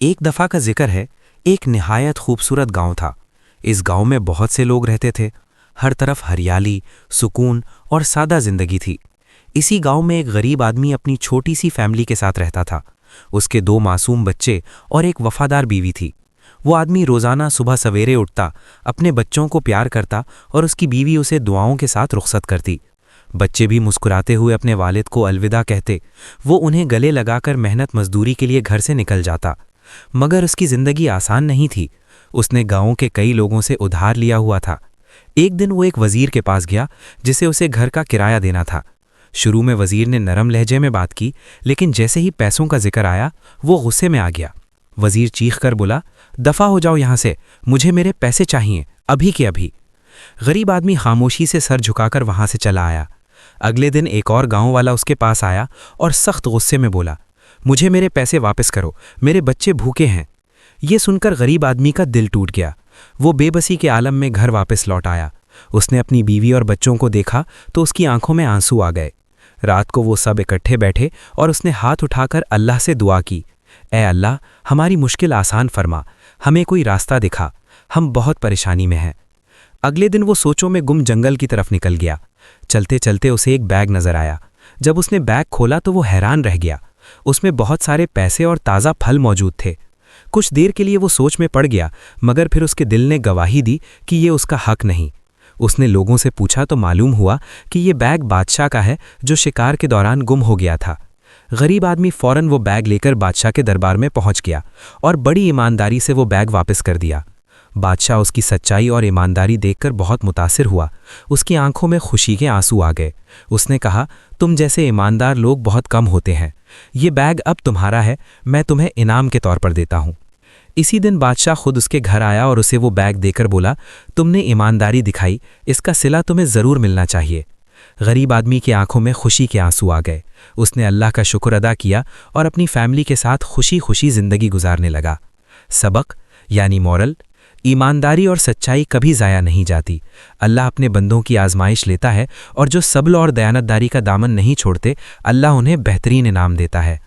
ایک دفعہ کا ذکر ہے، ایک نہایت خوبصورت گاؤں تھا۔ اس گاؤں میں بہت سے لوگ رہتے تھے، ہر طرف ہریالی، سکون اور سادہ زندگی تھی۔ اسی گاؤں میں ایک غریب آدمی اپنی چھوٹی سی فیملی کے ساتھ رہتا تھا۔ اس کے 2 معصوم بچے اور ایک وفادار بیوی تھی۔ وہ آدمی روزانہ صبح سویرے اٹھتا، اپنے بچوں کو پیار کرتا اور اس کی بیوی اسے دعاؤں کے ساتھ رخصت کرتی۔ بچے بھی مسکراتے ہوئے اپنے والد کو الوداع کہتے۔ وہ انہیں گلے لگا کر محنت مزدوری کے لیے گھر سے نکل جاتا۔ مگر اس کی زندگی آسان نہیں تھی۔ اس نے گاؤں کے کئی لوگوں سے ادھار لیا ہوا تھا۔ ایک دن وہ ایک وزیر کے پاس گیا جسے اسے گھر کا کرایہ دینا تھا۔ شروع میں وزیر نے نرم لہجے میں بات کی، لیکن جیسے ہی پیسوں کا ذکر آیا وہ غصے میں آ گیا۔ وزیر چیخ کر بولا، دفع ہو جاؤ یہاں سے، مجھے میرے پیسے چاہیے، ابھی کے ابھی۔ غریب آدمی خاموشی سے سر جھکا کر وہاں سے چلا آیا۔ اگلے دن ایک اور گاؤں والا اس کے پاس آیا اور سخت غصے میں بولا، مجھے میرے پیسے واپس کرو، میرے بچے بھوکے ہیں۔ یہ سن کر غریب آدمی کا دل ٹوٹ گیا۔ وہ بے بسی کے عالم میں گھر واپس لوٹ آیا۔ اس نے اپنی بیوی اور بچوں کو دیکھا تو اس کی آنکھوں میں آنسو آ گئے۔ رات کو وہ سب اکٹھے بیٹھے اور اس نے ہاتھ اٹھا کر اللہ سے دعا کی، اے اللہ، ہماری مشکل آسان فرما، ہمیں کوئی راستہ دکھا، ہم بہت پریشانی میں ہیں۔ اگلے دن وہ سوچوں میں گم جنگل کی طرف نکل گیا۔ چلتے چلتے اسے ایک بیگ نظر آیا۔ جب اس نے بیگ کھولا تو وہ حیران رہ گیا۔ اس میں بہت سارے پیسے اور تازہ پھل موجود تھے۔ کچھ دیر کے لیے وہ سوچ میں پڑ گیا، مگر پھر اس کے دل نے گواہی دی کہ یہ اس کا حق نہیں۔ اس نے لوگوں سے پوچھا تو معلوم ہوا کہ یہ بیگ بادشاہ کا ہے جو شکار کے دوران گم ہو گیا تھا۔ غریب آدمی فوراً وہ بیگ لے کر بادشاہ کے دربار میں پہنچ گیا اور بڑی ایمانداری سے وہ بیگ واپس کر دیا۔ بادشاہ اس کی سچائی اور ایمانداری دیکھ کر بہت متاثر ہوا۔ اس کی آنکھوں میں خوشی کے آنسو آ گئے۔ اس نے کہا، تم جیسے ایماندار لوگ بہت کم ہوتے ہیں۔ یہ بیگ اب تمہارا ہے، میں تمہیں انعام کے طور پر دیتا ہوں۔ اسی دن بادشاہ خود اس کے گھر آیا اور اسے وہ بیگ دے کر بولا، تم نے ایمانداری دکھائی، اس کا صلہ تمہیں ضرور ملنا چاہیے۔ غریب آدمی کی آنکھوں میں خوشی کے آنسو آ گئے۔ اس نے اللہ کا شکر ادا کیا اور اپنی فیملی کے ساتھ خوشی خوشی زندگی گزارنے لگا۔ سبق یعنی مورل، ایمانداری اور سچائی کبھی ضائع نہیں جاتی۔ اللہ اپنے بندوں کی آزمائش لیتا ہے، اور جو صبر اور دیانتداری کا دامن نہیں چھوڑتے، اللہ انہیں بہترین انعام دیتا ہے۔